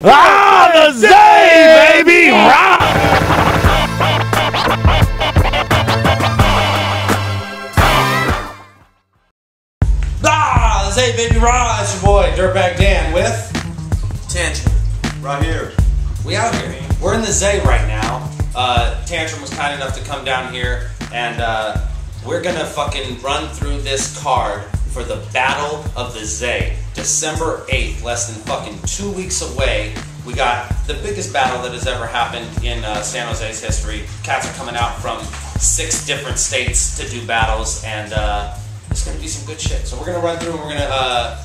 Ah, the Zay, baby! Rah! Ah, the Zay, baby! Rah! It's your boy, Drunkbag Dan with Tantrum. Right here. We out here. We're in the Zay right now. Tantrum was kind enough to come down here, and we're gonna fucking run through this card for the Battle of the Zay. December 8th, less than fucking 2 weeks away. We got the biggest battle that has ever happened in San Jose's history. Cats are coming out from 6 different states to do battles, and it's gonna be some good shit. So we're gonna run through and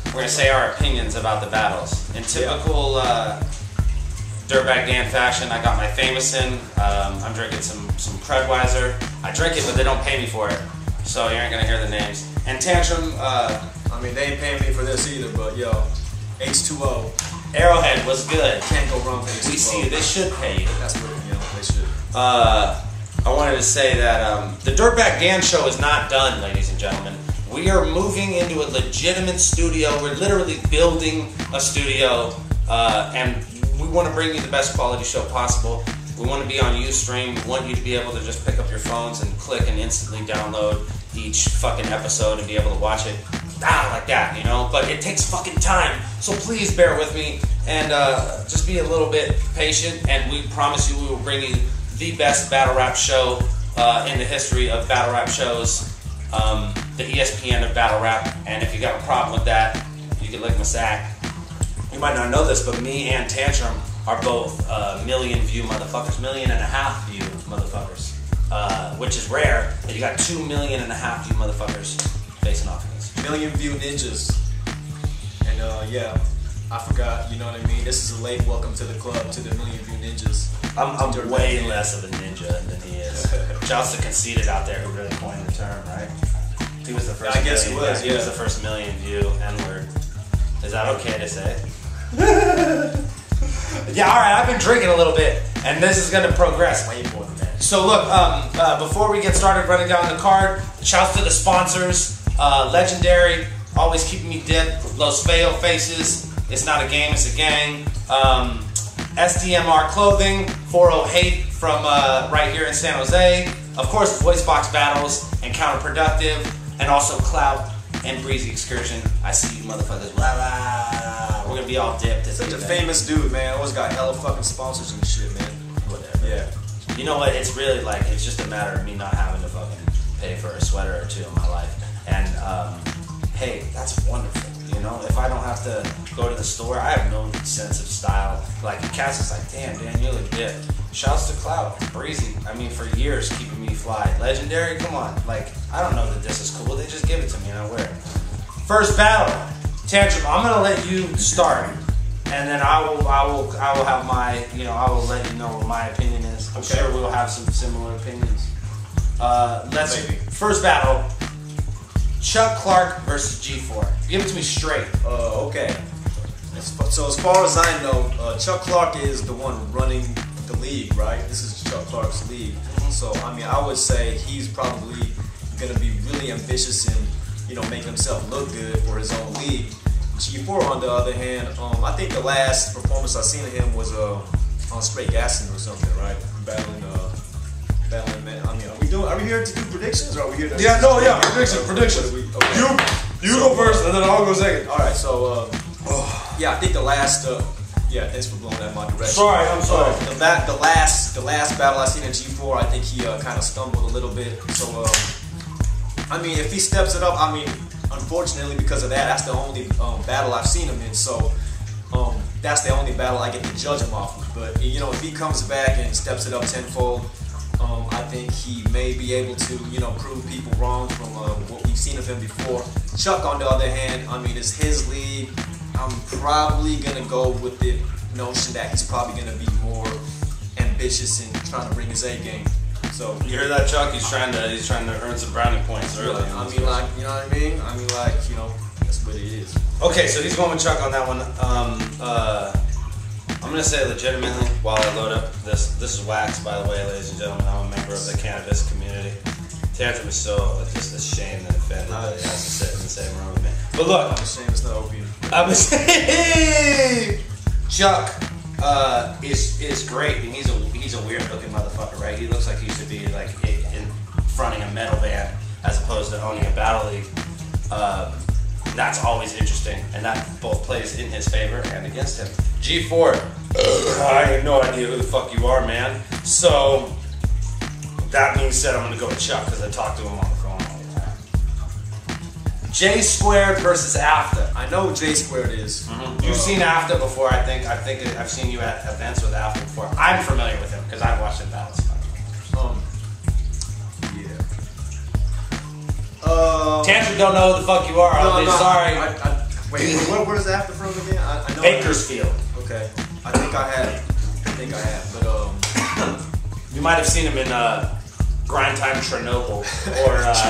we're gonna say our opinions about the battles. In typical Drunkbag Dan fashion, I got my famous in. I'm drinking some Credweiser. I drink it, but they don't pay me for it, so you ain't gonna hear the names. And Tantrum, I mean, they ain't paying me for this either, but yo, H2O. Arrowhead was good. Can't go wrong with H2O. We see you. They should pay you. That's what, they should. I wanted to say that the Drunkbag Dan show is not done, ladies and gentlemen. We are moving into a legitimate studio. We're literally building a studio, and we want to bring you the best quality show possible. We want to be on Ustream. We want you to be able to just pick up your phones and click and instantly download each fucking episode and be able to watch it like that, you know? But it takes fucking time, so please bear with me and just be a little bit patient, and we promise you we will bring you the best battle rap show in the history of battle rap shows, the ESPN of battle rap. And if you got a problem with that, you can lick my sack. You might not know this, but me and Tantrum are both million view motherfuckers, 1.5 million view motherfuckers, which is rare. And you got 2.5 million view motherfuckers facing off against. Million view ninjas. And yeah, I forgot, you know what I mean? This is a late welcome to the club, to the million view ninjas. I'm way less of a ninja than he is. Shouts to Conceited out there who really coined the term, right? He was the first. I guess he was. He was the first million view N-word. Is that okay to say? Yeah, all right. I've been drinking a little bit, and this is gonna progress way more than that. So look, before we get started running down the card, shouts to the sponsors. Legendary, always keeping me dipped. Los Feo Faces. It's not a game, it's a gang. SDMR Clothing, 408 from right here in San Jose. Of course, Voice Box Battles and Counterproductive, and also Clout and Breezy Excursion. I see you motherfuckers. Blah, blah. We're gonna be all dipped. Such a famous dude, man. Always got hella fucking sponsors and shit, man. Whatever. Yeah. You know what? It's really like, it's just a matter of me not having to fucking pay for a sweater or two in my life. And hey, that's wonderful. You know, if I don't have to go to the store, I have no sense of style. Like, Cass is like, damn, Dan, you look dipped. Shouts to Clout, Breezy. I mean, for years, keeping me fly. Legendary, come on. Like, I don't know that this is cool. They just give it to me and I wear it. First battle, Tantrum. I'm gonna let you start, and then I will have my, I will let you know what my opinion is. I'm sure we'll have some similar opinions. First battle. Chuck Clark versus G4. Give it to me straight. Okay. So as far as I know, Chuck Clark is the one running the league, right? This is Chuck Clark's league. So I mean, I would say he's probably gonna be really ambitious in, making himself look good for his own league. G4, on the other hand, I think the last performance I seen of him was on Straight Gassing or something, right? Battling, man. I mean, are we here to do predictions, or are we here to? Predictions. Okay. You go first, and then I'll go second. All right, so yeah, I think the last. Yeah, thanks for blowing that in my direction. Sorry, I'm sorry. The last battle I seen in G4, I think he kind of stumbled a little bit. So I mean, if he steps it up, I mean, unfortunately because of that, that's the only battle I've seen him in. So that's the only battle I get to judge him off of. But if he comes back and steps it up tenfold, I think he may be able to, prove people wrong from what we've seen of him before. Chuck, on the other hand, I mean, it's his league. I'm probably gonna go with the notion that he's probably gonna be more ambitious in trying to bring his A game. So you hear that, Chuck? He's trying to earn some brownie points early. I mean, like, you know what I mean? I mean, like, that's what it is. Okay, so he's going with Chuck on that one. I'm gonna say legitimately while I load up this. This is Wax, by the way, ladies and gentlemen. I'm a member of the cannabis community. Tantrum is so just ashamed and offended that he has to sit in the same room with me. But look, I'm ashamed it's not opium. I'm ashamed. Chuck is great, and he's a weird looking motherfucker, right? He looks like he should be like in fronting a metal band as opposed to owning a battle league. That's always interesting, and that both plays in his favor and against him. G4, I have no idea who the fuck you are, man. So that being said, I'm gonna go with Chuck because I talk to him on the phone all the time. J Squared versus After. I know who J Squared is. You've seen After before, I think. I've seen you at events with After before. I'm familiar with him because I've watched him battles. Tantrum don't know who the fuck you are. Sorry. Wait, where is After from again? I know Bakersfield. Okay. I think I have. But you might have seen him in Grind Time Chernobyl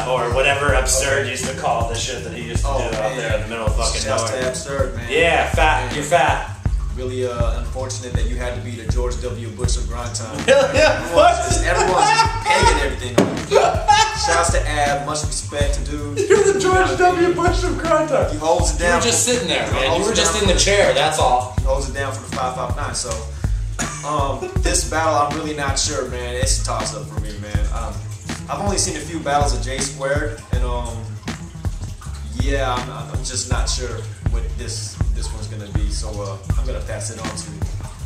or whatever Absurd used to call the shit that he used to do out there in the middle of fucking nowhere. Just Absurd, man. Yeah, fat. Man. You're fat. Really unfortunate that you had to be the George W. Bush of Grind Time. Everyone's Everyone's just pegging everything on you. Shouts to Ab, much respect to dude. You're the George W. Bush of Grind Time. He holds it You down. were just sitting there, man. You were just in the chair, that's all. He holds it down for the 559. So, this battle, I'm really not sure, man. It's a toss up for me, man. I've only seen a few battles of J Squared, and yeah, I'm just not sure what this one's gonna be. So I'm gonna pass it on to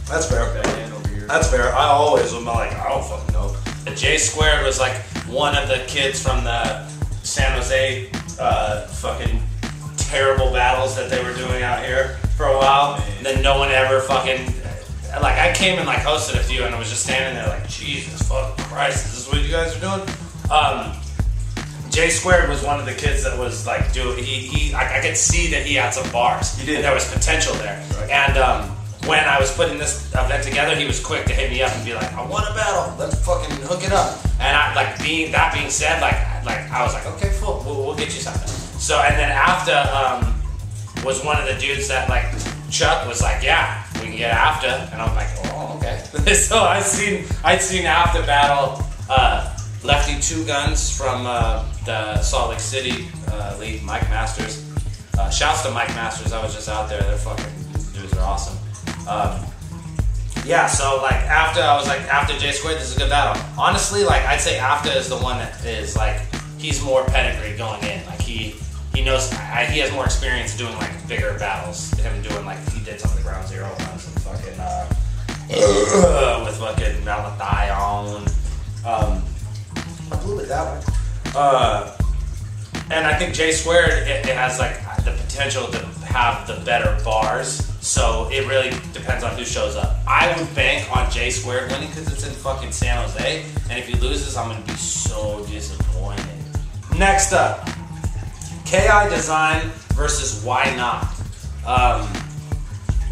That's fair. Dan over here. That's fair. I always am like, I don't fucking know. The J Squared was like one of the kids from the San Jose fucking terrible battles that they were doing out here for a while. And then no one ever fucking, like I came and like hosted a few and I was just standing there like, Jesus fucking Christ, is this what you guys are doing? J Squared was one of the kids that was like, dude, I could see that he had some bars. He did. And there was potential there. Right. And when I was putting this event together, he was quick to hit me up and be like, I want a battle, let's fucking hook it up. And that being said, like I was like, okay, cool, we'll get you something. So, and then After was one of the dudes that like, Chuck was like, yeah, we can get After. And I'm like, oh, okay. So I'd seen After battle Lefty Two Guns from the Salt Lake City lead, Mike Masters. Shouts to Mike Masters, I was just out there, they're fucking, dudes are awesome. Yeah, so like After, I was like, After J Squared, this is a good battle. Honestly, like I'd say After is the one that is like, he's more pedigree going in. Like he knows, he has more experience doing like bigger battles. Him doing like, he did some of the Ground Zero ones and fucking, with fucking Malathion. I blew it that way. And I think J Squared, it has like the potential to have the better bars. So it really depends on who shows up. I would bank on J Squared winning because it's in fucking San Jose. And if he loses, I'm going to be so disappointed. Next up, KI Design versus Why Not.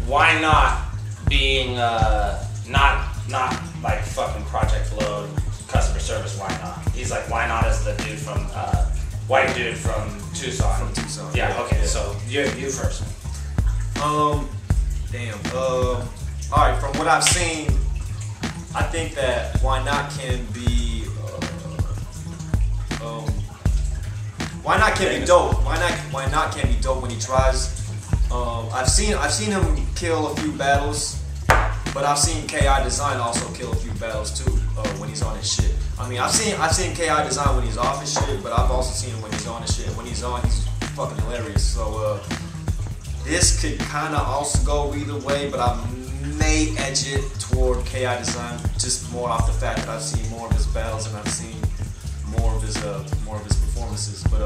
Why Not being not like fucking Project Load, customer service, Why Not? He's like, Why Not is the dude from, white dude from Tucson. From Tucson. Yeah, okay, Yeah. so you first. Alright, from what I've seen, I think that Why Not can be Why Not can be dope. Why not can be dope when he tries. I've seen him kill a few battles, but I've seen KI Design also kill a few battles too when he's on his shit. I mean, I've seen KI Design when he's off his shit, but I've also seen him when he's on his shit. When he's on, he's fucking hilarious. So this could kind of also go either way, but I may edge it toward KI Design just more off the fact that I've seen more of his battles and I've seen more of his performances. But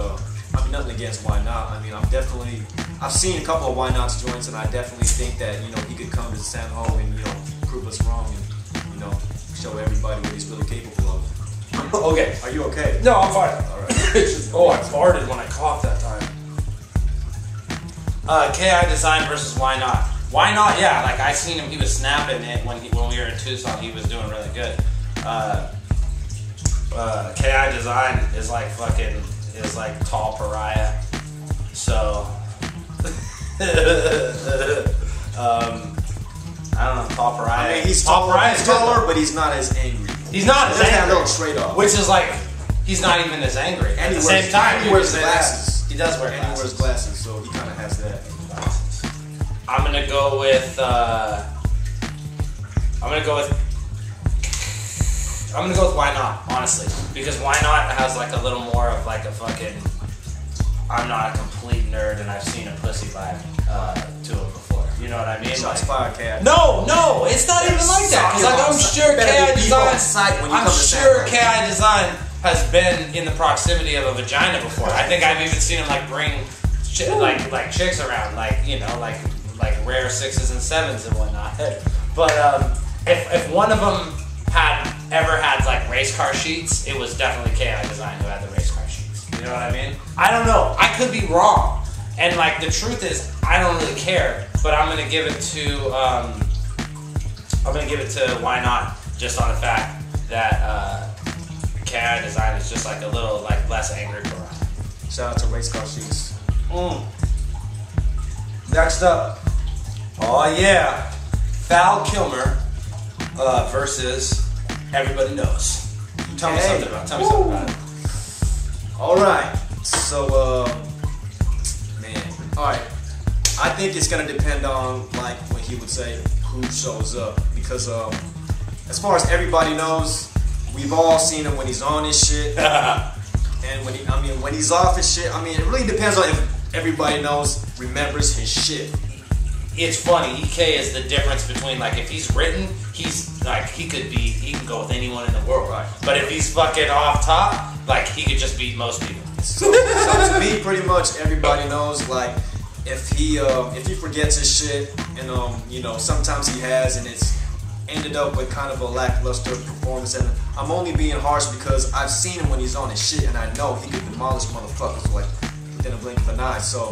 I mean, nothing against Why Not. I mean, I've seen a couple of Why Not's joints, and I definitely think that he could come to San Ho and prove us wrong and show everybody what he's really capable of. Okay. Are you okay? No, I'm fine. All right. I farted when I coughed that time. KI Design versus Why Not. Why Not? Yeah, like I seen him. He was snapping it when we were in Tucson. He was doing really good. KI Design is like tall pariah. So I don't know, tall pariah. I mean, he's tall pariah. He's taller, but he's not as angry. He's not as There's that angry. little trade-off. Which is like, he's not even as angry. And At the same time, he wears glasses. He does wear And he wears glasses, so he kind of has that. I'm gonna go with gonna go with Why Not, honestly, because Why Not has like a little more of like a fucking I'm not a complete nerd and I've seen a pussy vibe to it before. You know what I mean? Shots fired, K.I. No, it's not even like that. Because I'm sure K.I. Design has been in the proximity of a vagina before. I think I've even seen him like bring like chicks around, like, you know, like rare 6s and 7s and whatnot. But if one of them ever had like race car sheets, it was definitely K.I. Design who had the race car sheets. You know what I mean? I don't know. I could be wrong. And like the truth is, I don't really care. But I'm gonna give it to Why Not, just on the fact that K.I. Design is just like a little like less angry for us. Shout out to race car sheets. Next up, oh yeah, Val Kilmer versus Everybody Knows. Tell me something about it. All right, so man, all right. I think it's gonna depend on like when he would say who shows up, because as far as Everybody Knows, we've all seen him when he's on his shit, and when he's off his shit. I mean, it really depends on if Everybody Knows remembers his shit. It's funny. EK is the difference between like if he's written, he's like he can go with anyone in the world, right? But if he's fucking off top, like he could just beat most people. So to me, pretty much Everybody Knows like. If he forgets his shit, and you know, sometimes he has, and it's ended up with kind of a lackluster performance. And I'm only being harsh because I've seen him when he's on his shit, and I know he could demolish motherfuckers like within a blink of an eye. So,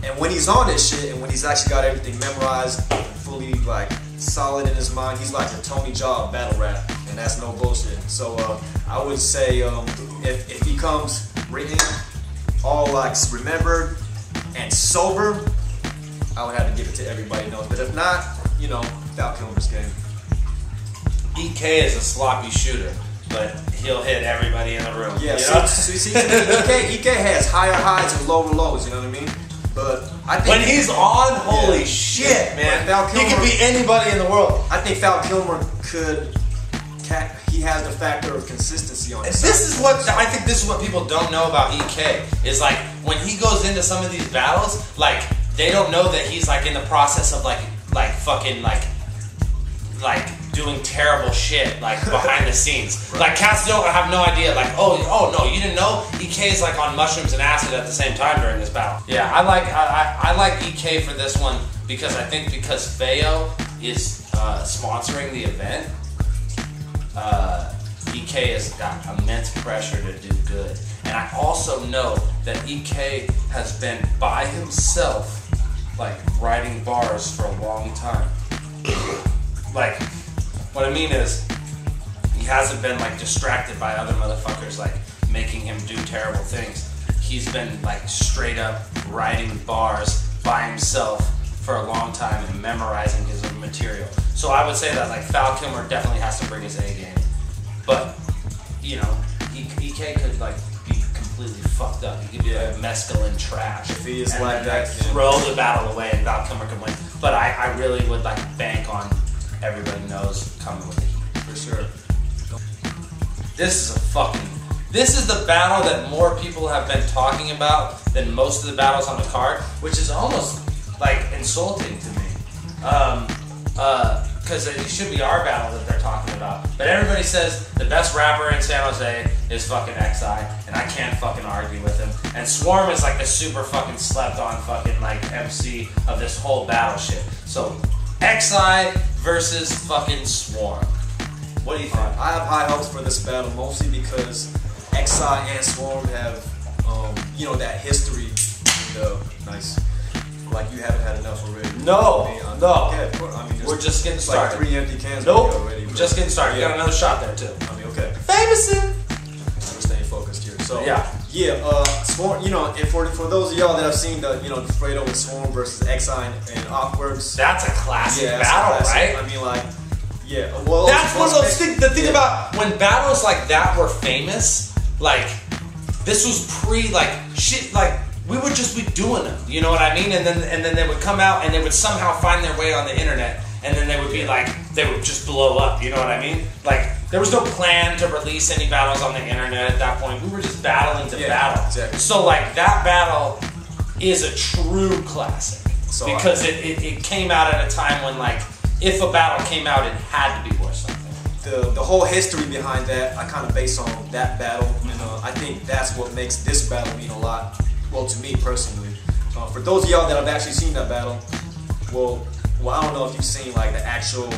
and when he's on his shit, and when he's actually got everything memorized, and fully like solid in his mind, he's like a Tony Jaa of battle rap, and that's no bullshit. So I would say if he comes written, all like remembered and sober, I would have to give it to Everybody Knows. But if not, you know, Val Kilmer's game. EK is a sloppy shooter, but he'll hit everybody in the room. Yeah, you know? see, EK has higher highs and lower lows, you know what I mean? But I think when he's on, holy shit, man. Val Kilmer, he could be anybody in the world. I think Val Kilmer he has the factor of consistency on his side. I think this is what people don't know about EK, is like when he goes into some of these battles, like they don't know that he's like in the process of like fucking like doing terrible shit like behind the scenes. Right. Like cats don't have no idea. Like oh no, you didn't know EK is like on mushrooms and acid at the same time during this battle. Yeah, I like EK for this one because Feo is sponsoring the event. EK has got immense pressure to do good, and I also know that EK has been by himself, like writing bars for a long time. Like, what I mean is, he hasn't been like distracted by other motherfuckers like making him do terrible things. He's been like straight up writing bars by himself for a long time and memorizing his own material. So I would say that like Val Kilmer definitely has to bring his A game. But, you know, EK could like be completely fucked up. He could be like mescaline trash. If he is like that, throw the battle away and Val Kilmer can win. But I really would like bank on Everybody Knows coming with the heat. For sure. This is the battle that more people have been talking about than most of the battles on the card, which is almost like insulting to me. Because it should be our battle that they're talking about. But everybody says the best rapper in San Jose is fucking XI, and I can't fucking argue with him. And Swarm is like the super fucking slept on fucking like MC of this whole battle shit. So XI versus fucking Swarm. What do you think? I have high hopes for this battle, mostly because XI and Swarm have, you know, that history. Nice. Like you haven't had enough already. No. Yeah, we're just getting started. Like 3 empty cans. Nope. Already. Just getting started. You got another shot there too. I mean, okay. Famousing. I'm staying focused here. So yeah. Swarm. You know, and for those of y'all that have seen the Fredo and Swarm versus XI and Awkward's. That's a classic battle, right? I mean, like. Yeah, well, that's one of those things. The thing about when battles like that were famous, like this was like shit. Like we would just be doing them. You know what I mean? And then they would come out and they would somehow find their way on the internet, and then they would be like they would just blow up. You know what I mean? Like there was no plan to release any battles on the internet at that point. We were just battling to battle. Exactly. So like that battle is a true classic because it came out at a time when like if a battle came out, it had to be worth something. The whole history behind that, I kind of base on that battle, and I think that's what makes this battle mean a lot. Well, to me personally. For those of y'all that have actually seen that battle, well, I don't know if you've seen like the actual,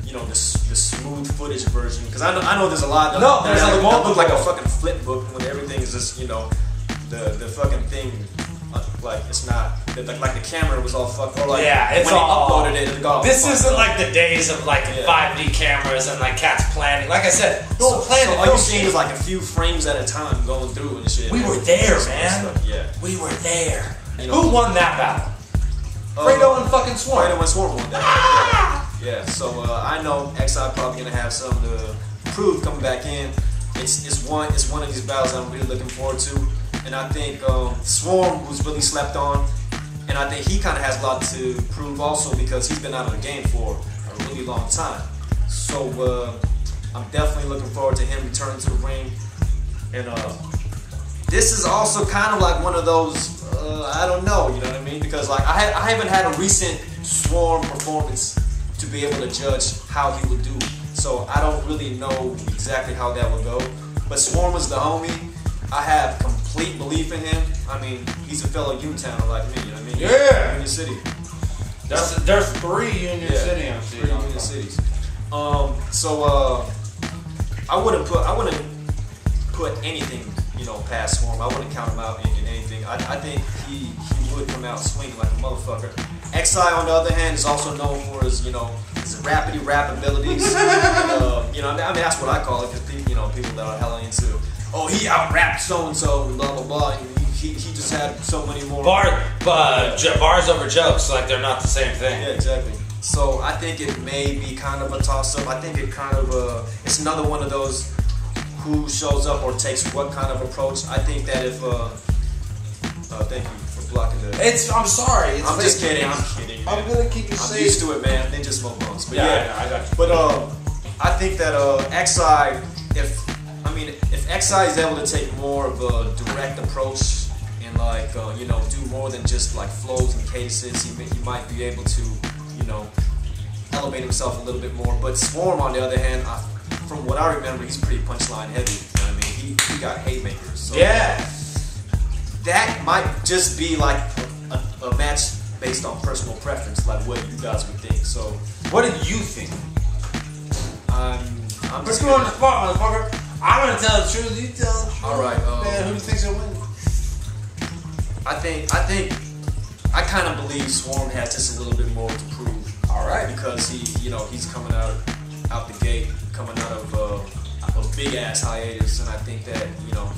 the smooth footage version, because I know there's a lot that look like a fucking flip book when everything is just, the fucking thing. Like it's not like the camera was all fucked. Or like it's when all. They uploaded it got all this isn't up. like the days of like 5D cameras and like cats planning. Like I said, no planning. All you're seeing is like a few frames at a time going through and shit. We were there, man. Yeah, we were there. Who won that battle? Fredo and fucking Swarm. Fredo and Swarm won that. Yeah. So I know XI probably gonna have something to prove coming back in. It's one of these battles I'm really looking forward to. And I think Swarm, who's really slept on, and I think he kind of has a lot to prove also because he's been out of the game for a really long time. So I'm definitely looking forward to him returning to the ring. And this is also kind of like one of those, I don't know, you know what I mean? Because like I haven't had a recent Swarm performance to be able to judge how he would do. So I don't really know exactly how that would go. But Swarm is the homie. I have complete belief in him. I mean, he's a fellow Unitowner like me, you know what I mean? Yeah. Union City. There's 3 Union City I'm seeing. 3 Union Cities. So I wouldn't put anything, past Swarm. I wouldn't count him out in anything. I think he would come out swinging like a motherfucker. XI, on the other hand, is also known for his, his rapidy rap abilities. I mean, that's what I call it, because people that are hella into, he out-rapped so-and-so, and blah, blah, blah. And he just had so many more. Bars over jokes, like they're not the same thing. Yeah, exactly. So I think it may be kind of a toss-up. I think it kind of, it's another one of those who shows up or takes what kind of approach. I think that if, thank you for blocking the... I'm sorry. I'm just kidding. I'm kidding, man. I'm gonna keep you safe. I'm used to it, man. They just smoke bones. But yeah, I got you. But I think that XI, if XI is able to take more of a direct approach and like do more than just like flows and cadences, he might be able to elevate himself a little bit more. But Swarm, on the other hand, from what I remember, he's pretty punchline heavy. You know what I mean? He got haymakers. So that might just be like a match based on personal preference, like what you guys would think. So what do you think? I'm just going on the spot, motherfucker. I'm gonna tell the truth. You tell the truth. All right. Man, who do you think's gonna win? I kind of believe Swarm has just a little bit more to prove. All right. Because he's coming out the gate, coming out of a big ass hiatus, and I think that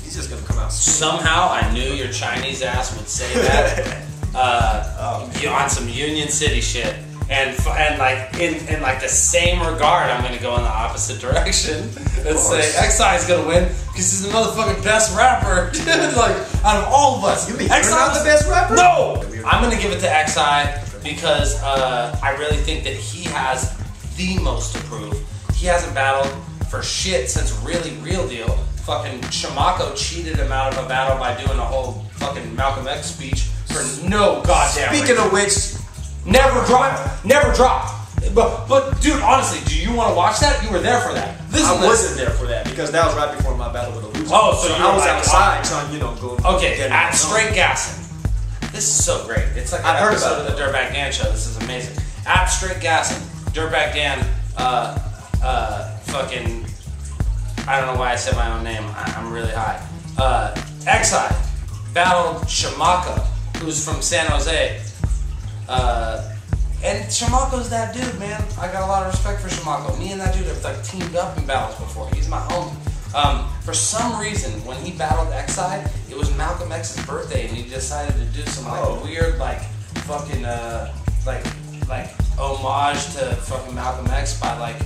he's just gonna come out. Somehow, I knew your Chinese ass would say that on some Union City shit. And like in like the same regard, I'm gonna go in the opposite direction and say XI is gonna win because he's the motherfucking best rapper, dude. Like out of all of us, you mean you're not the best rapper? No, I'm gonna give it to XI because I really think that he has the most to prove. He hasn't battled for shit since really Real Deal. Fucking Shamako cheated him out of a battle by doing a whole fucking Malcolm X speech for no goddamn reason. Speaking of which. Never dropped. But dude, honestly, do you want to watch that? You were there for that. I wasn't there for that because that was right before my battle with a loser. Oh, so I was outside trying, go. Okay, at Straight Gassing. This is so great. It's like an episode of the Dirtbag Dan show. This is amazing. At Straight Gassing, Dirtbag Dan, fucking, I don't know why I said my own name. I'm really high. XI battled Shamaka, who's from San Jose. And Shamako's that dude, man. I got a lot of respect for Shamako. Me and that dude have like teamed up in battles before. He's my homie. For some reason, when he battled XI, it was Malcolm X's birthday, and he decided to do some like weird, like fucking, like homage to fucking Malcolm X by like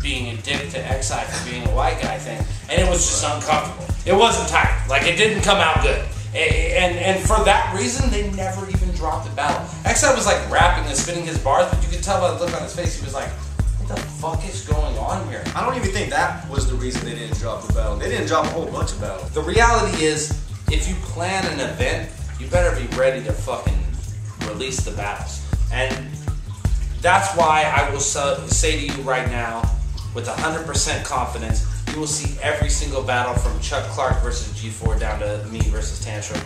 being a dick to XI for being a white guy thing, and it was just uncomfortable. It wasn't tight. Like it didn't come out good. And for that reason, they never even dropped the battle. XI was like rapping and spitting his bars, but you could tell by the look on his face, he was like, what the fuck is going on here? I don't even think that was the reason they didn't drop the battle. They didn't drop a whole bunch of battles. The reality is, if you plan an event, you better be ready to fucking release the battles. And that's why I will say to you right now, with 100% confidence, you will see every single battle from Chuck Clark versus G4 down to me versus Tantrum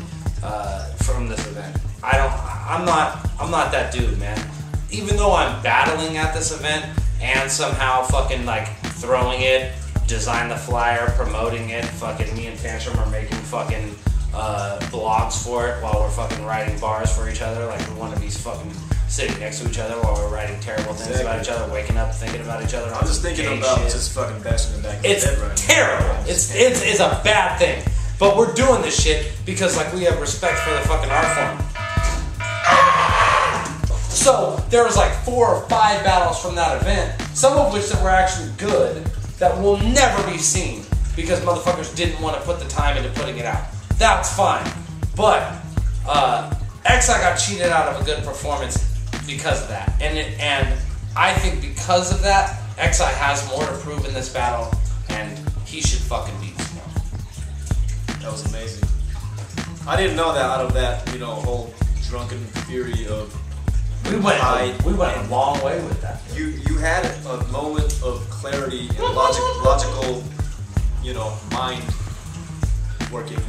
from this event. I'm not that dude, man. Even though I'm battling at this event and somehow fucking like throwing it, design the flyer, promoting it, fucking me and Tantrum are making fucking blogs for it while we're fucking writing bars for each other, like we want to be fucking sitting next to each other while we're writing terrible things about each other, waking up thinking about each other. I'm just thinking about shit. just fucking bashing it back. It's right terrible. Now. It's a bad thing. But we're doing this shit because like we have respect for the fucking art form. So there was like 4 or 5 battles from that event, some of which that were actually good, that will never be seen because motherfuckers didn't want to put the time into putting it out. That's fine. But XI got cheated out of a good performance because of that. And I think because of that, XI has more to prove in this battle, and he should fucking beat Snow. That was amazing. I didn't know that out of that, whole drunken fury of we went a long way with that. You had a moment of clarity and logical, mind working.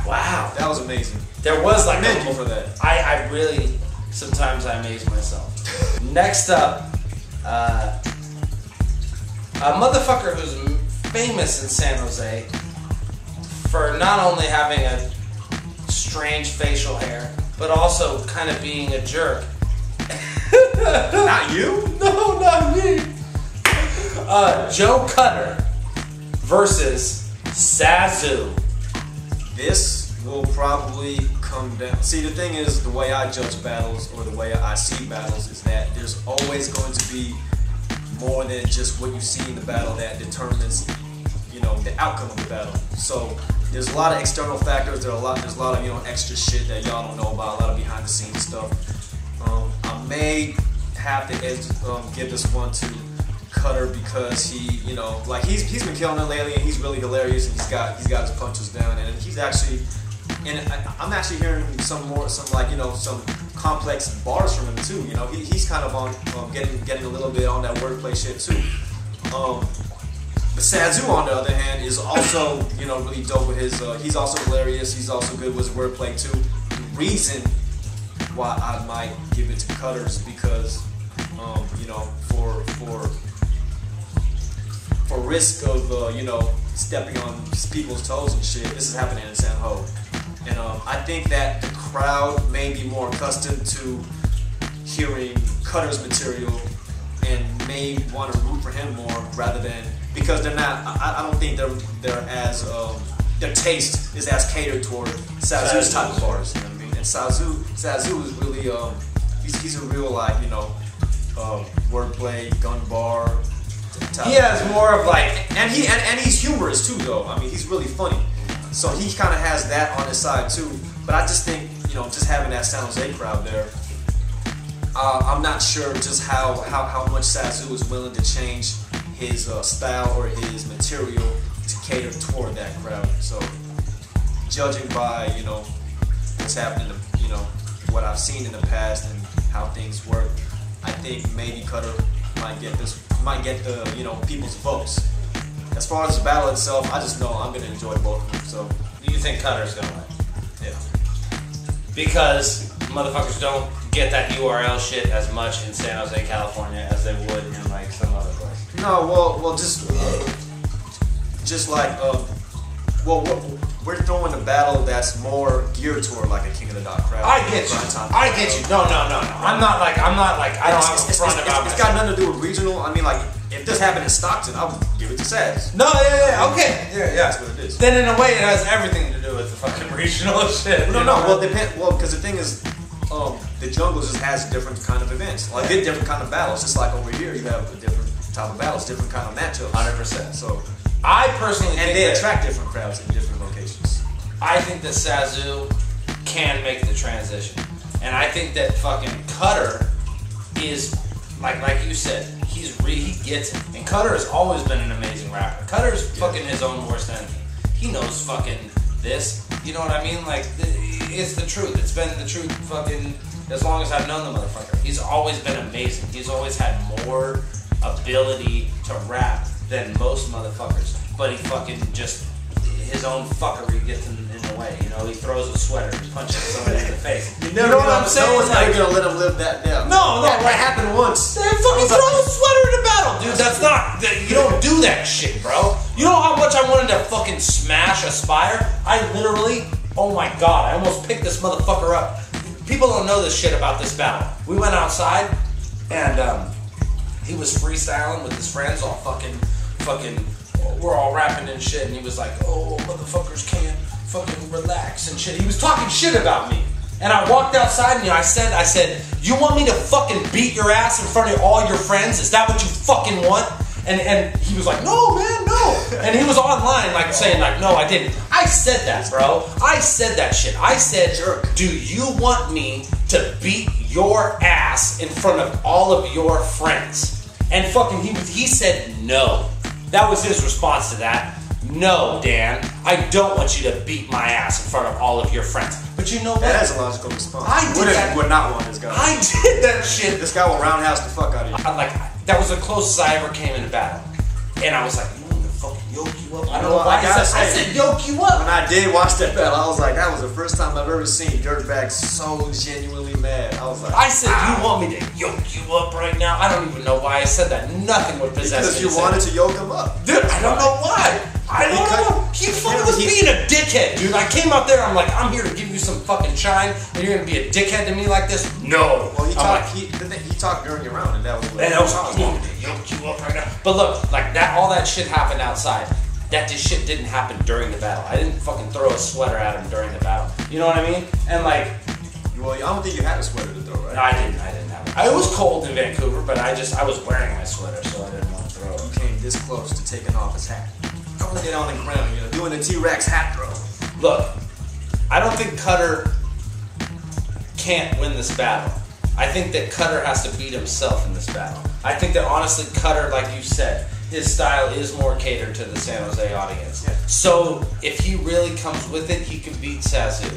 Wow. That was amazing. There was like Thank you for that. I really, sometimes I amaze myself. Next up, a motherfucker who's famous in San Jose for not only having a strange facial hair, but also kind of being a jerk. Not you? No, not me. Joe Cutter versus Sazu. This will probably come down. See, the thing is, the way I judge battles or the way I see battles is that there's always going to be more than just what you see in the battle that determines, the outcome of the battle. So there's a lot of external factors. There's a lot of extra shit that y'all don't know about. A lot of behind the scenes stuff. I may have to give this one to Cutter because he's been killing it lately and he's really hilarious and he's got his punches down and he's actually I'm actually hearing some complex bars from him too. He's kind of on getting a little bit on that wordplay shit too. But Sazu on the other hand is also really dope with his. He's also hilarious. He's also good with his wordplay too. The reason why I might give it to Cutter is because for risk of stepping on people's toes and shit. This is happening in San Ho, and I think that the crowd may be more accustomed to hearing Cutter's material and may want to root for him more rather than because they're not. I don't think they're as their taste is as catered toward Sazu's type of bars. You know what I mean? And Sazu is really he's a real wordplay gun bar. He has more of and he's humorous too though. I mean he's really funny, so he kind of has that on his side too. But I just think just having that San Jose crowd there, I'm not sure just how much Sazu is willing to change his style or his material to cater toward that crowd. So judging by what's happening, what I've seen in the past and how things work, I think maybe Cutter might get the people's votes. As far as the battle itself, I just know I'm gonna enjoy both of them. So you think Cutter's gonna win? Yeah. Because motherfuckers don't get that URL shit as much in San Jose, California as they would in some other place. No, well, we're throwing a battle that's more geared toward like a King of the Dot crowd. I get you. No. I'm not like I don't have a front about It's got nothing to do with regional. I mean, if this happened in Stockton, I would give it to Saz. No, okay. Yeah. That's what it is. Then in a way, it has everything to do with the fucking regional shit. No. Well, because the thing is, the jungle just has different kind of events, different kind of battles. Just like over here, you have a different type of battles, different kind of matchups. 100%. So I personally think they attract different crowds in different locations. I think that Sazu can make the transition, and I think that fucking Cutter is like you said, he gets it. And Cutter has always been an amazing rapper. Cutter's fucking his own worst enemy. He knows fucking this. You know what I mean? Like, it's the truth. It's been the truth fucking as long as I've known the motherfucker. He's always been amazing. He's always had more ability to rap than most motherfuckers. But he fucking just, his own fuckery gets in the way. You know, he throws a sweater, he punches somebody in the face. You know what I'm saying? No one's ever gonna let him live that down. No, that happened once. They fucking throw a sweater in a battle, dude. That's not, you don't do that shit, bro. You know how much I wanted to fucking smash Aspire? I literally, oh my god, I almost picked this motherfucker up. People don't know this shit about this battle. We went outside, and he was freestyling with his friends, all fucking, we're all rapping and shit, and he was like, oh, motherfuckers can't fucking relax and shit. He was talking shit about me. And I walked outside and I said, you want me to fucking beat your ass in front of all your friends? Is that what you fucking want? And he was like, no, man, no. And he was online like saying like, no, I didn't. I said that, bro. I said that shit. I said, do you want me to beat your ass in front of all of your friends? And fucking he said no. That was his response to that. No, Dan, I don't want you to beat my ass in front of all of your friends. But you know what? That is a logical response. Would not want this guy. I did that shit. This guy will roundhouse the fuck out of you. That was the closest I ever came in a battle. And I was like, you want me to fucking yoke you up? I don't know why I said yoke you up. When I did watch that battle, I was like, that was the first time I've ever seen Drunkbag so genuinely mad. I was like, I said, you want me to yoke you up right now? I don't even know why I said that. Nothing would possess me. Because you wanted to yoke him up. Dude, I don't know why. I don't know. He fucking was being a dickhead, dude. I came out there, I'm like, I'm here to give you some fucking shine, and you're gonna be a dickhead to me like this? No. Well, he talked during your round, and that was what I was going to yoke you up right now. But look, like that, all that shit happened outside. This shit didn't happen during the battle. I didn't fucking throw a sweater at him during the battle. You know what I mean? And like, well, I don't think you had a sweater to throw, right? No, I didn't have it. It was cold in Vancouver, but I was wearing my sweater, so I didn't want to throw it. You came this close to taking off his hat. Throwing it on the ground, you know, doing the T-Rex hat throw. Look, I don't think Cutter can't win this battle. I think that Cutter has to beat himself in this battle. I think that honestly Cutter, like you said, his style is more catered to the San Jose audience. Yeah. So if he really comes with it, he could beat Sazu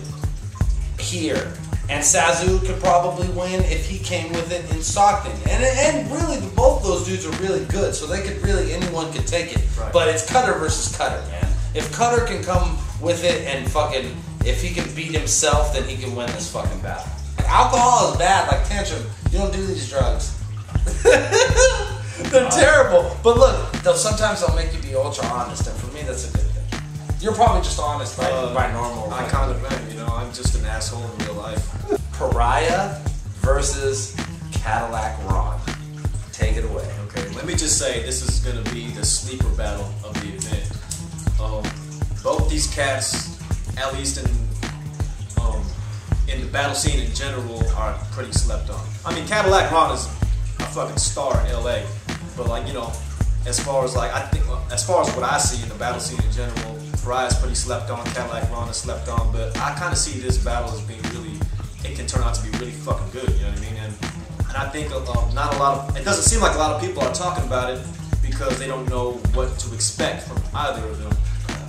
here. And Sazu could probably win if he came with it in Stockton. And really, both those dudes are really good, so they could really, anyone could take it. Right. But it's Cutter versus Cutter, man. If Cutter can come with it and fucking, if he can beat himself, then he can win this fucking battle. Like, alcohol is bad, like Tantrum. You don't do these drugs. They're terrible. But look, sometimes they'll make you be ultra honest, and for me, that's a good thing. You're probably just honest by normal. I kind of am, you know. I'm just an asshole in real life. Pariah versus Cadillac Ron. Take it away. Okay, let me just say this is going to be the sleeper battle of the event. Both these cats, at least in the battle scene in general, are pretty slept on. I mean, Cadillac Ron is a fucking star in LA, but like, you know, as far as what I see in the battle scene in general, Pariah's pretty slept on, Cadillac Ron is slept on, but I kind of see this battle as being really, it can turn out to be really fucking good, you know what I mean? And I think it doesn't seem like a lot of people are talking about it because they don't know what to expect from either of them.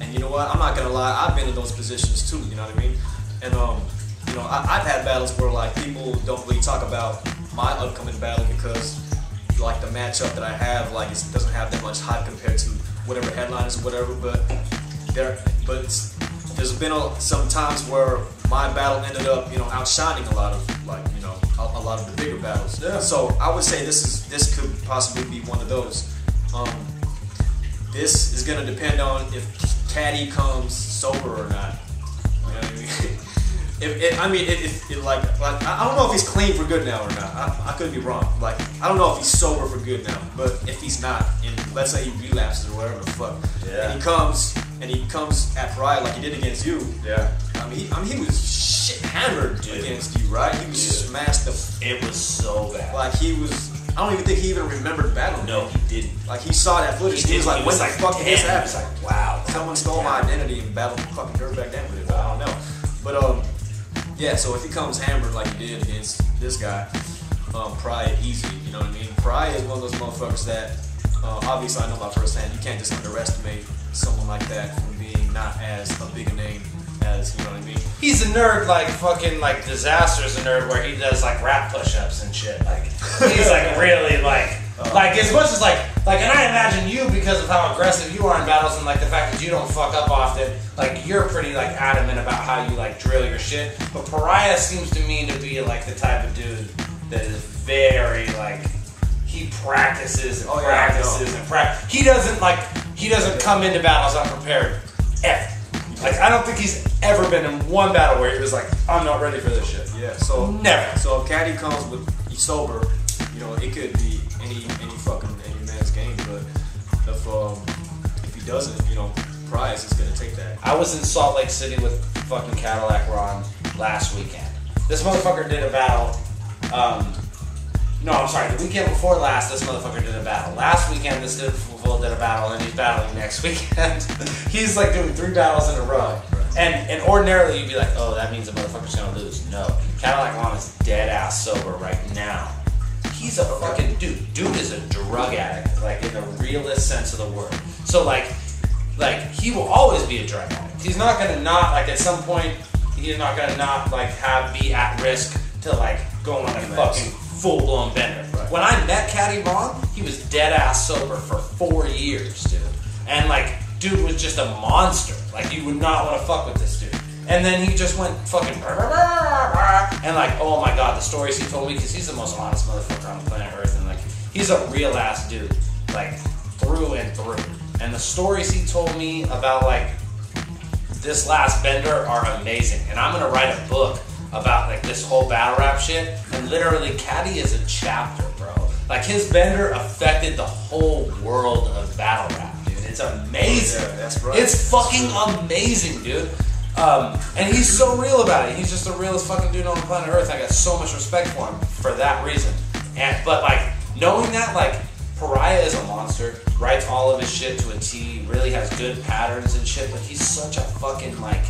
And you know what, I'm not gonna lie, I've been in those positions too, you know what I mean? And you know, I've had battles where like people don't really talk about my upcoming battle because like the matchup that I have, like it doesn't have that much hype compared to whatever headliners or whatever, but there's been some times where my battle ended up, you know, outshining a lot of, like, you know, a lot of the bigger battles. Yeah. So I would say this could possibly be one of those. This is gonna depend on if Caddy comes sober or not. You know what I mean? I don't know if he's clean for good now or not. I could be wrong. Like, I don't know if he's sober for good now. But if he's not, and let's say he relapses or whatever the fuck, yeah, and he comes at Pariah like he did against you. Yeah. I mean, he was shit hammered against you, right? He was smashed. It was so bad. Like he was. I don't even think he even remembered battling. No, he didn't. Like he saw that footage. He was like, "When the fuck did this happen?" He was like, "Wow, someone stole my identity and battled fucking Drunkbag down with it." I don't know, but yeah. So if he comes hammered like he did against this guy, Pariah easy. You know what I mean? Pariah is one of those motherfuckers that obviously I know by firsthand. You can't just underestimate someone like that from being not as a big a name as, you know what I mean? He's a nerd like fucking like Disaster's a nerd where he does like rap push-ups and shit. Like he's like really like as much as like and I imagine you, because of how aggressive you are in battles and like the fact that you don't fuck up often, like you're pretty like adamant about how you like drill your shit. But Pariah seems to me to be like the type of dude that is very like he practices and practices and practices. He doesn't come into battles unprepared ever. Like I don't think he's ever been in one battle where he was like, I'm not ready for this shit. Yeah, so never. So if Caddy comes with he's sober, you know, it could be any man's game. But if he doesn't, you know, Price is gonna take that. I was in Salt Lake City with fucking Cadillac Ron last weekend. This motherfucker did a battle. No, I'm sorry. The weekend before last, this motherfucker did a battle. Last weekend, this dude did a battle, and he's battling next weekend. He's like doing 3 battles in a row. And ordinarily, you'd be like, oh, that means the motherfucker's gonna lose. No. Cadillac Ron is dead ass sober right now. He's a fucking dude. Dude is a drug addict, like in the realest sense of the word. So like he will always be a drug addict. He's not gonna not, like at some point, he's not gonna not like be at risk to like go on a fucking full-blown bender. Right. When I met Caddy Ron, he was dead-ass sober for 4 years, dude. And, like, dude was just a monster. Like, you would not want to fuck with this dude. And then he just went fucking... And, like, oh, my God, the stories he told me, because he's the most honest motherfucker on planet Earth. And, like, he's a real-ass dude. Like, through and through. And the stories he told me about, like, this last bender are amazing. And I'm going to write a book about like this whole battle rap shit, and literally Caddy is a chapter, bro. Like his bender affected the whole world of battle rap, dude. It's amazing. Yeah, that's right. It's fucking amazing, dude. And he's so real about it. He's just the realest fucking dude on planet Earth. I got so much respect for him for that reason. But like knowing that, like Pariah is a monster, writes all of his shit to a T, really has good patterns and shit, but he's such a fucking like,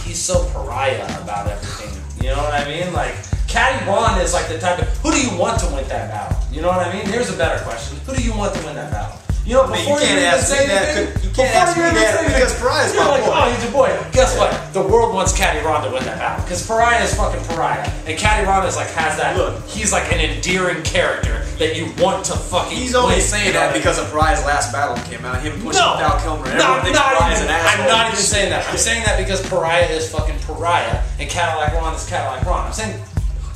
he's so pariah about everything. You know what I mean? Like, Caddy Ron is like the type of, who do you want to win that battle? You know what I mean? Here's a better question. Who do you want to win that battle? You know, before you can't ask me that. You can't ask me that because Pariah's my boy. Oh, he's your boy. Guess what? The world wants Caddy Ron to win that battle because Pariah is fucking Pariah, and Caddy Ron is like has that. Look, he's like an endearing character that you want to fucking. He's only saying that because of Pariah's last battle came out. Him pushing Val Kilmer. Everyone thinks Pariah's an asshole. I'm not even saying that. I'm saying that because Pariah is fucking Pariah, and Cadillac Ron is Cadillac Ron. I'm saying.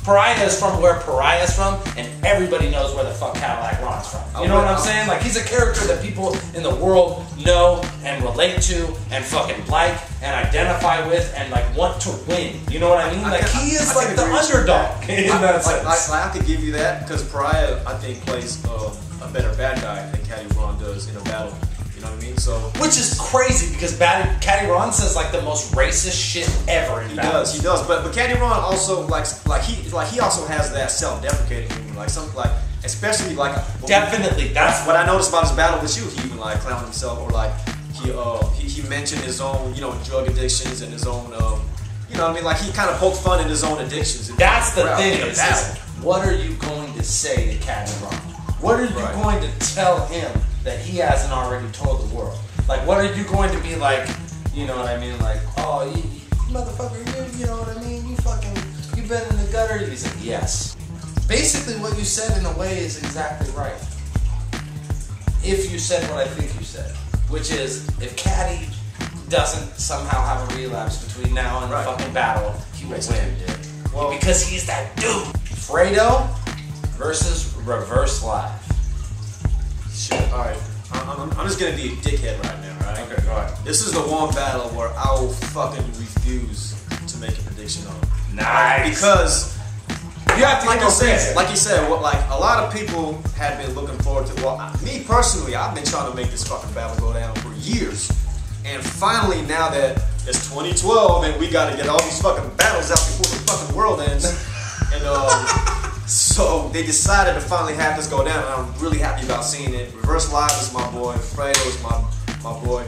Pariah is from where Pariah is from, and everybody knows where the fuck Cadillac Ron's from. You know what I'm saying? Like, he's a character that people in the world know and relate to and fucking like and identify with and, like, want to win. You know what I mean? Like, he is, like, the underdog in that sense. I have to give you that because Pariah, I think, plays a better bad guy than Caddy Ron does in a battle. You know what I mean? So, which is crazy because Caddy Ron says like the most racist shit ever in battles. He does. But Caddy Ron also he also has that self-deprecating humor, like something like especially like definitely that's what I noticed about his battle with you. He even like clowned himself or like he mentioned his own drug addictions and his own you know what I mean, like he kind of poked fun at his own addictions. That's the thing is what are you going to say to Caddy Ron? What are you going to tell him that he hasn't already told the world? Like, what are you going to be like, you know what I mean? Like, oh, you motherfucker, you know what I mean? You've been in the gutter? He's like, yes. Basically, what you said in a way is exactly right. If you said what I think you said, which is, if Caddy doesn't somehow have a relapse between now and the fucking battle, he will win, dude. Well, because he's that dude. Fredo versus Reverse Live. Shit, alright. I'm just gonna be a dickhead right now, right? Okay, go ahead. This is the one battle where I will fucking refuse to make a prediction on. Nice. Because you have to like you said, like a lot of people had been looking forward to. Well, me personally, I've been trying to make this fucking battle go down for years, and finally, now that it's 2012 and we got to get all these fucking battles out before the fucking world ends, and so they decided to finally have this go down, and I'm really happy about seeing it. Reverse Live is my boy. Fredo is my boy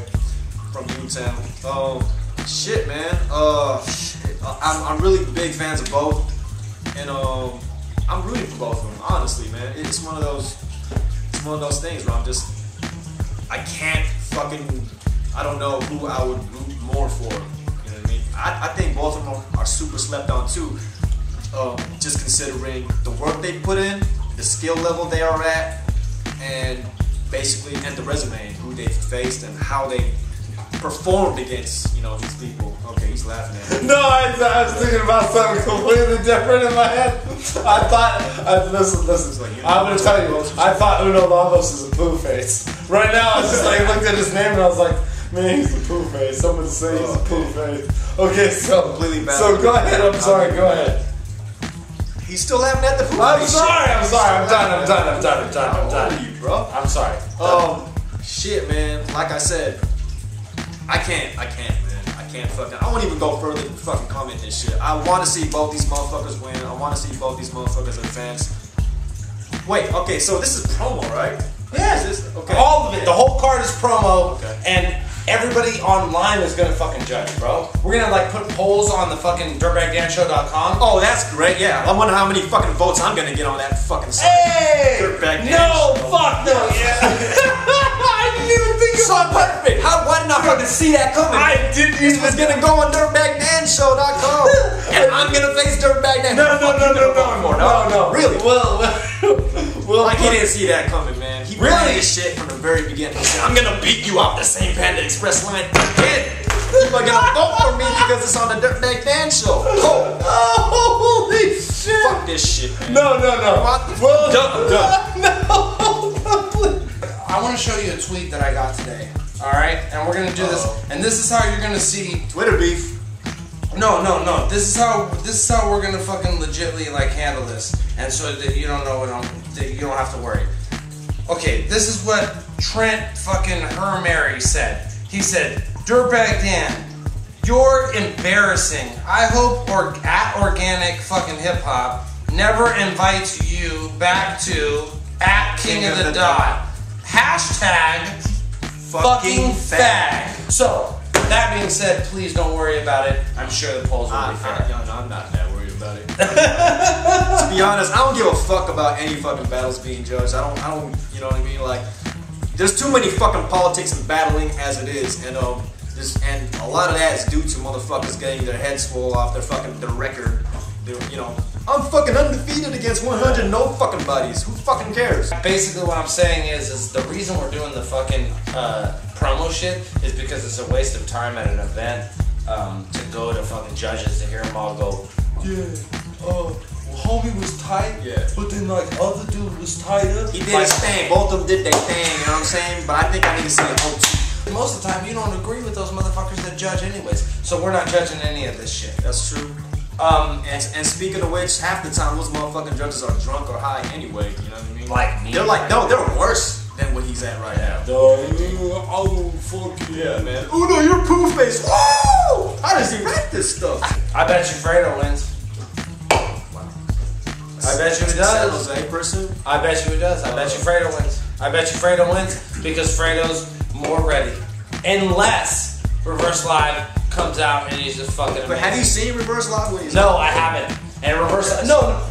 from U-Town. Shit, man. I'm really big fans of both. And I'm rooting for both of them, honestly, man. It's one of those things where I can't fucking, I don't know who I would root more for. You know what I mean? I think both of them are super slept on too. Just considering the work they put in, the skill level they are at, and basically, and the resume, and who they've faced, and how they performed against, these people. Okay, he's laughing at me. No, I was thinking about something completely different in my head. Listen. I'm gonna tell you, I thought Uno Lagos is a poo face. Right now, I just looked at his name and I was like, man, he's a poo face. Someone say he's a poo face. Okay, so completely bad. So go ahead. I'm sorry. Go ahead. He's still laughing at the poo I'm face. sorry. I'm done. How old are you, bro? I'm sorry. Shit, man. Like I said, I can't, man. I can't fucking. I won't even go further than fucking comment this shit. I want to see both these motherfuckers win. I want to see both these motherfuckers advance. Wait, okay, so this is promo, right? Yeah. Okay. All of it. The whole card is promo, Okay. and everybody online is gonna fucking judge, bro. We're gonna put polls on the fucking dirtbagdanshow.com. Oh, that's great. Yeah, I wonder how many fucking votes I'm gonna get on that fucking site. Hey! Dirtbag No, Danshow. fuck no. Yeah. I didn't even think So perfect. Why did I fucking see that coming? I didn't This was gonna go on dirtbagdanshow.com, and I'm gonna face Dirtbag Dan. No. Really? Well, Like he didn't see that coming, man. He planned this shit from the very beginning. He said, "I'm gonna beat you off the same Panda Express line again. People are gonna vote for me because it's on the Dirtbag Dan show." Oh, Holy shit. fuck this shit, man. No. Well, I'm done. I want to show you a tweet that I got today. All right, and we're gonna do this, and this is how you're gonna see Twitter beef. No. This is how we're gonna fucking legitly handle this, and so that you don't know that you don't have to worry. Okay, this is what Trent fucking Hermary said. He said, "Dirtbag Dan, you're embarrassing. I hope at Organic fucking Hip Hop never invites you back to at King of the Dot. Hashtag fucking fag." So. That being said, please don't worry about it. I'm sure the polls will be fair. I'm not that worried about it. To be honest, I don't give a fuck about any fucking battles being judged. I don't, you know what I mean? There's too many fucking politics and battling as it is, and a lot of that is due to motherfuckers getting their heads swole off their record. I'm fucking undefeated against 100 no fucking buddies. Who fucking cares? Basically, what I'm saying is the reason we're doing the fucking promo shit is because it's a waste of time at an event to go to fucking judges to hear them all go, Homie was tight, but then other dude was tighter. He did his thing. Both of them did their thing, you know what I'm saying? But I think I need to see it whole too. Most of the time, you don't agree with those motherfuckers that judge anyways. So we're not judging any of this shit. That's true. And speaking of which, half the time those motherfucking judges are drunk or high anyway. You know what I mean? Like me. They're worse than what he's at right now. Oh, fuck Yeah, man. Uno, you're poo face. Woo! How does he rap this stuff? I bet you Fredo wins. I bet you he does. San Jose person. I bet you he does. I bet you Fredo wins. I bet you Fredo wins because Fredo's more ready. Unless Reverse Live comes out and he's just fucking amazing. But have you seen Reverse Live? No, I haven't. And Reverse Live,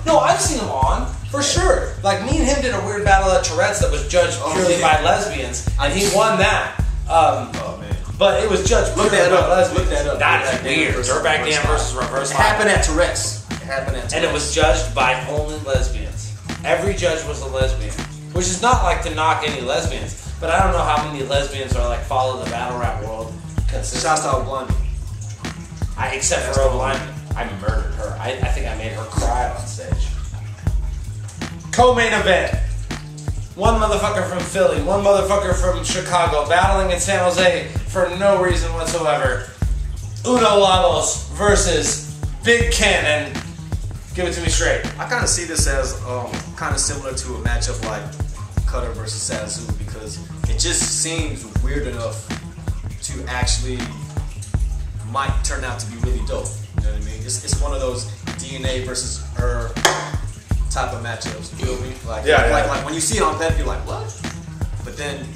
no, I've seen him on for sure. Me and him did a weird battle at Tourette's that was judged purely by lesbians, and he won that. Oh man. But it was judged purely by lesbians. Look that up. That's weird. Dirtbag Dan versus Reverse Live. It happened at Tourette's. And it was judged by only lesbians. Every judge was a lesbian, which is not to knock any lesbians, but I don't know how many lesbians are follow the battle rap world consistently. Shouts out Blondie. Except for Oblime, I murdered her. I think I made her cry on stage. Co-main event. One motherfucker from Philly, one motherfucker from Chicago, battling in San Jose for no reason whatsoever. Uno Lagos versus Big Cannon. Give it to me straight. I kind of see this as kind of similar to a matchup like Cutter versus Sazu because it just seems weird enough to actually might turn out to be really dope. You know what I mean? It's one of those DNA versus her type of matchups. You feel me? Like when you see it on that, you're like, what? But then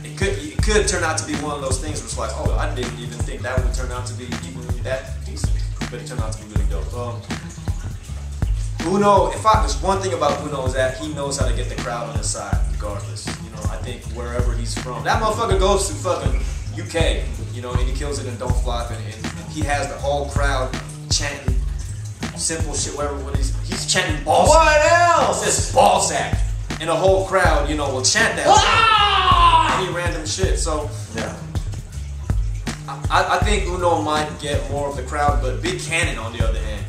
it could turn out to be one of those things where it's like, oh, I didn't even think that would turn out to be even that decent, but it turned out to be really dope. Uno, there's one thing about Uno is that he knows how to get the crowd on his side, regardless. You know, I think wherever he's from, that motherfucker goes to fucking UK, you know, and he kills it in Don't Flop, and he has the whole crowd chanting simple shit, whatever. What he's chanting ball sack. What else? It's just ball sack, and the whole crowd, you know, will chant that. Any random shit. So yeah. I think Uno might get more of the crowd, but Big Cannon on the other hand,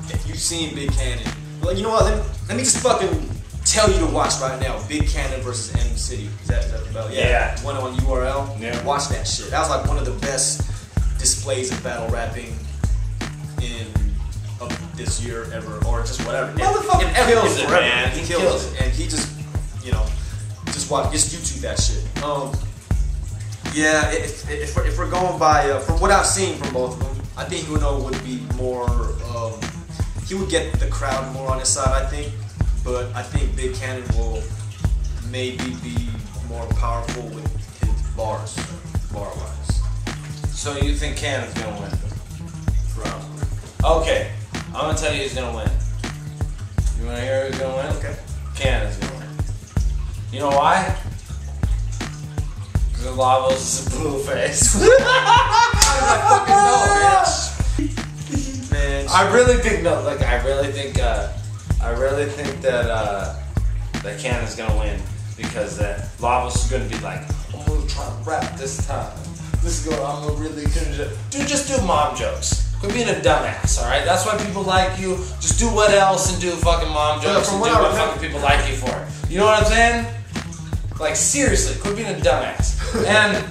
if you've seen Big Cannon, well, you know what? Let me just fucking tell you to watch right now. Big Cannon versus M City. Is that the bell? Yeah. One on URL. Yeah. Watch that shit. That was like one of the best displays of battle rapping of this year ever, or just whatever. Motherfucker kills it, man. He kills it, and he just, you know, just YouTube that shit. Yeah, if we're going by from what I've seen from both of them, I think Uno would be more. He would get the crowd more on his side, I think. But I think Big Cannon will maybe be more powerful with his bars, bar-wise. So you think Cannon's gonna win? Probably. Okay, I'm gonna tell you who's gonna win. You wanna hear who's gonna win? Okay. Cannon's gonna win. You know why? Because Lavos is a blue face. How did I fucking know, man? I really think that Cannon's gonna win because that Lavos is gonna be like, I'm gonna try to rap this time. This is I'm gonna really dude, just do mom jokes. Quit being a dumbass, alright? That's why people like you. Just do what else and do fucking mom jokes and do what fucking people like you for. You know what I'm saying? Like seriously, quit being a dumbass. And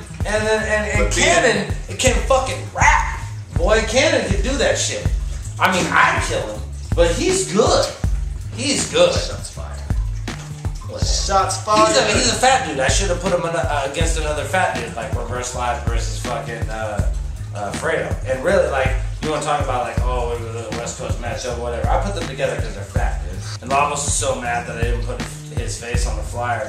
Cannon, it can fucking rap. Boy, Cannon can do that shit. I mean, I'd kill him, but he's good. He's good. Shots fired. Shots fired. He's a fat dude. I should have put him against another fat dude, like Reverse Live versus fucking Fredo. And really, like, you want to talk about, like, oh, the West Coast matchup, whatever. I put them together because they're fat, dude. And Lavos is so mad that I didn't put his face on the flyer.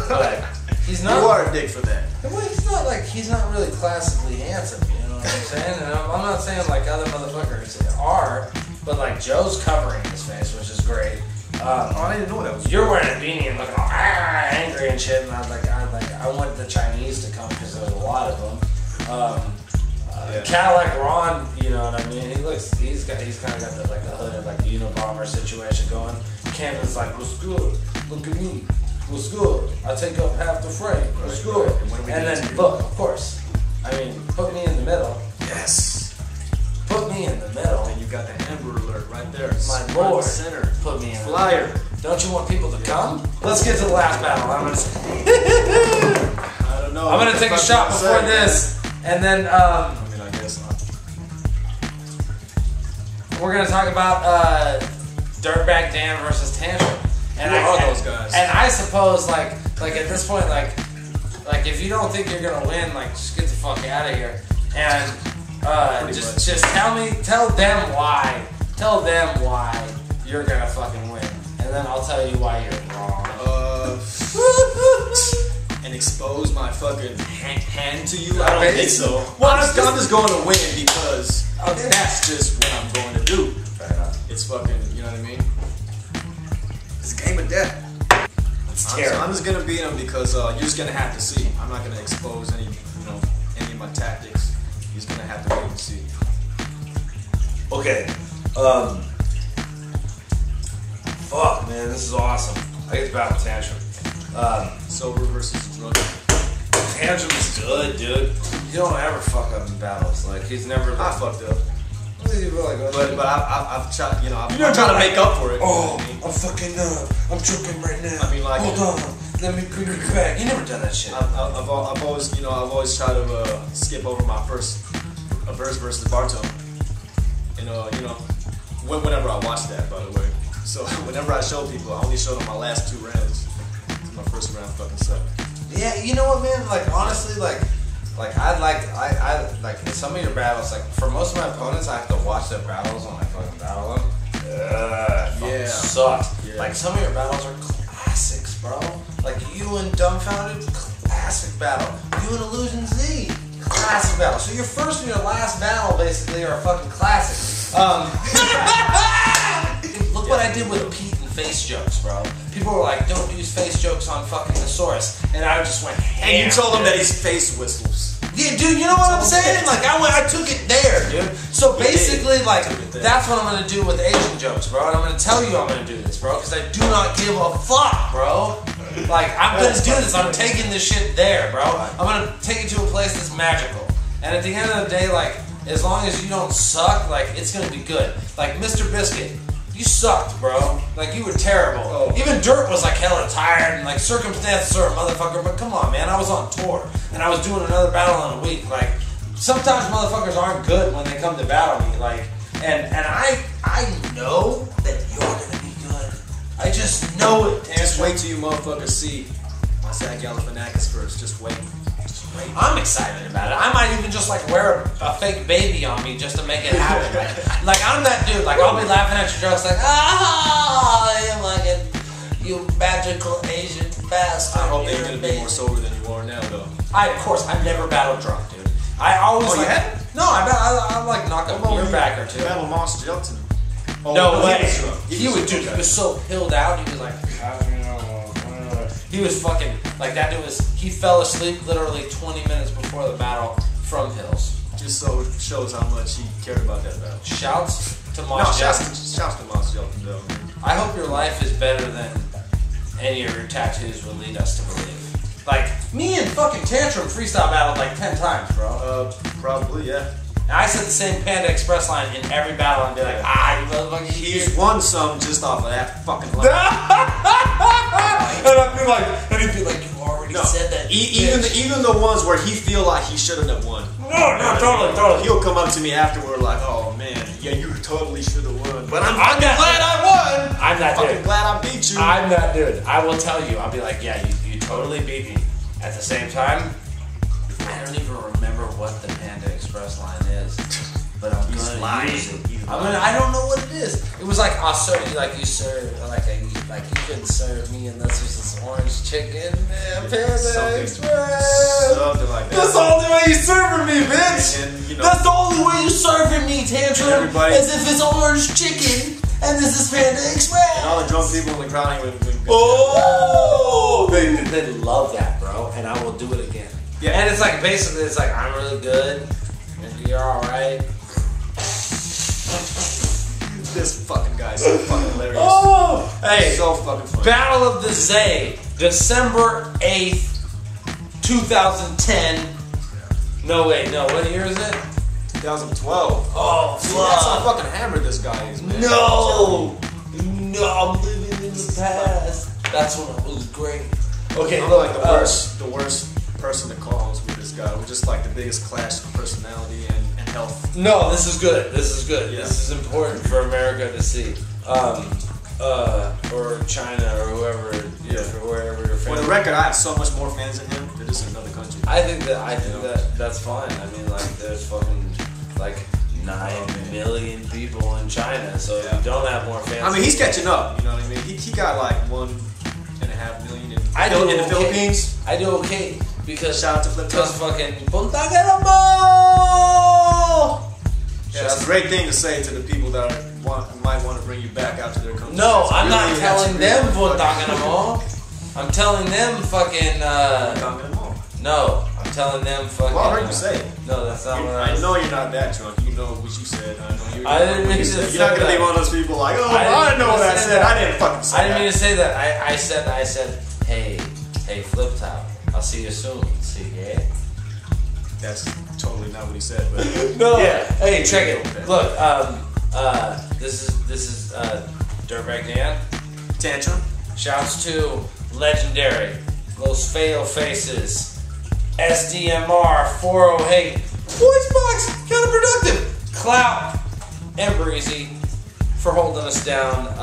But he's not. You are a dick for that. Well, he's not really classically handsome, you know what I'm saying? And I'm not saying like other motherfuckers are, but like Joe's covering his face, which is great. I didn't know that was. You're wearing a beanie and looking all angry and shit, and I want the Chinese to come because there's a lot of them. Cadillac Ron, you know what I mean? He's kind of got the hood like Unabomber situation going. Cannon's like, what's good? Look at me. What's good? I take up half the frame. What's good? And then look, of course. I mean, put me in the middle. Yes. Put me in the middle. And you got the Amber Alert right there. My lord. Center. Put me in the flyer. middle. Don't you want people to come? Let's get to the last battle. I don't know. I'm gonna take a shot before this, and then I mean, I guess not. We're gonna talk about Dirtbag Dan versus Tantrum. And Who are those guys? And I suppose like at this point like if you don't think you're gonna win, like just get the fuck out of here. And just tell them why you're gonna fucking win, and then I'll tell you why you're wrong. And expose my fucking hand to you? I don't think so. Well, I'm just going to win because that's just what I'm going to do. Fair enough. It's fucking, you know what I mean? It's a game of death. I'm just gonna beat him because you're just gonna have to see. I'm not gonna expose any of my tactics. You're just gonna have to wait and see. Okay. Fuck, man, this is awesome. I get to battle Tantrum. Sober versus drunk. Tantrum is good, dude. You don't ever fuck up in battles. Like he's never. I fucked up. But I've tried, I'm trying to make up for it. Oh, I'm fucking I'm choking right now. I mean, like, hold on, let me bring you back. You never done that shit. I've always tried to skip over my first verse versus Bartone. Whenever I watch that, by the way. So whenever I show people, I only show them my last 2 rounds. My first round fucking sucked. Yeah, you know what, man? Like honestly, like I like in some of your battles, like for most of my opponents, I have to watch their battles when I fucking battle them. Yeah. Sucks. Yeah. Like some of your battles are classics, bro. Like you and Dumbfounded, classic battle. You and Illusion Z, classic battle. So your first and your last battle basically are fucking classics. Look look what I did with Pete and face jokes, bro. People were like, don't use face jokes on fucking Thesaurus. And I just went ham. And you told him that he's face whistles. Yeah, dude, you know what I'm saying? Like, I took it there, dude. So basically, like, that's what I'm gonna do with Asian jokes, bro. And I'm gonna tell you I'm gonna do this, bro, because I do not give a fuck, bro. Like, I'm gonna do this. I'm taking this shit there, bro. I'm gonna take it to a place that's magical. And at the end of the day, like, as long as you don't suck, like, it's gonna be good. Like, Mr. Biscuit, you sucked, bro. Like, you were terrible. Oh. Even Dirt was, like, hella tired, and, like, circumstances are a motherfucker, but come on, man, I was on tour, and I was doing another battle in a week. Like, sometimes motherfuckers aren't good when they come to battle me, like, and I know that you're gonna be good. I just know it, Tantrum. Just wait till you motherfuckers see my Zach Galifianakis first. Just wait. I'm excited about it. I might even just like wear a fake baby on me just to make it happen. Like I'm that dude. Like I'll be laughing at your jokes like, I'm like you magical Asian bastard. I hope that you're gonna be more sober than you are now, though. Of course, I've never battled drunk, dude. I always you like. haven't? No, I like knock a beer back or two. Battle Monster Jelton. Oh, no way. He was so pilled out. He was like. He was fucking, like that dude was, he fell asleep literally 20 minutes before the battle from pills. Just so it shows how much he cared about that battle. Shouts to No, Monster. shouts to Monster Jelton, though. I hope your life is better than any of your tattoos will lead us to believe. Like, me and fucking Tantrum freestyle battled like 10 times, bro. Probably, yeah. And I said the same Panda Express line in every battle and be like, you motherfucking He's won some just off of that fucking line. And I'd be like, he'd be like, you already said that. Even the ones where he feel like he shouldn't have won. No, totally. He'll come up to me afterward like, oh man, yeah, you totally should have won. But I'm glad I won. I'm that dude. I'm glad I beat you. I'm that dude. I will tell you. I'll be like, yeah, you totally beat me. At the same time, I don't even remember what the Panda Express line is, but I'm gonna use it. I don't know what it is. It was like I'll serve you, like you serve, like you couldn't serve me, and this was this orange chicken, Panda Express. Something like that. That's the only way you serving me, bitch. And, you know, that's the only way you serving me, Tantrum. As if it's orange chicken, and this is Panda Express. And all the drunk people in the crowd would they love that, bro, and I will do it again. Yeah, and it's like basically, it's like I'm really good, and you're all right. This fucking guy's so fucking hilarious. Oh, hey, so fucking funny. Battle of the Zay, December 8th, 2010. No, wait, no, what year is it? 2012. Oh, fuck. That's how fucking hammered this guy is, man. No, I'm living in the past. That's when it was great. Okay, I'm look, like the worst person to call us with this guy. We're just like the biggest clash of personality and health. No, this is good. This is good. Yeah. This is important for America to see. Or China or whoever, or wherever your For the record, I have so much more fans than him. They're just in another country. I think that's fine. I mean, like, there's fucking like 9 million people in China, so if you don't have more fans. I mean, he's catching up. You know what I mean? He got like 1.5 million in the Philippines. I do okay because shout out to Flip because fucking Punta Ganamo. Yeah, it's a great thing to say to the people that might want to bring you back out to their country. No, I'm not telling them Punta Ganamo. I'm telling them fucking. No, I'm telling them fucking. Well, I heard you say it. No, that's not what I know you're not that drunk. You know what you said. I know you're. I didn't mean to say that. You're not gonna be one of those people like, oh, I know what I said. I didn't fucking say that. I didn't mean to say that. I said, hey, Flip Top, I'll see you soon. See, yeah. That's totally not what he said, but no. Yeah. Hey, check it. Look, this is Drunkbag Dan. Tantrum. Shouts to legendary Los Feo Faces, SDMR 408, Voice Box, Counterproductive, Clout, and Breezy for holding us down.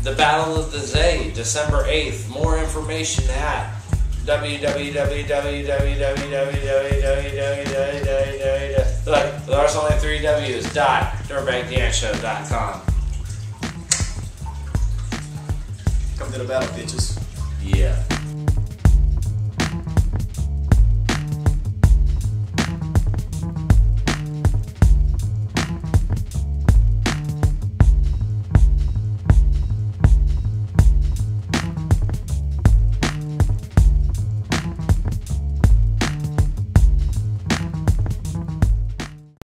The Battle of the Zay, December 8th. More information at Look, there's only 3 W's. .DrunkbagDanShow.com. Come to the battle, bitches. Yeah.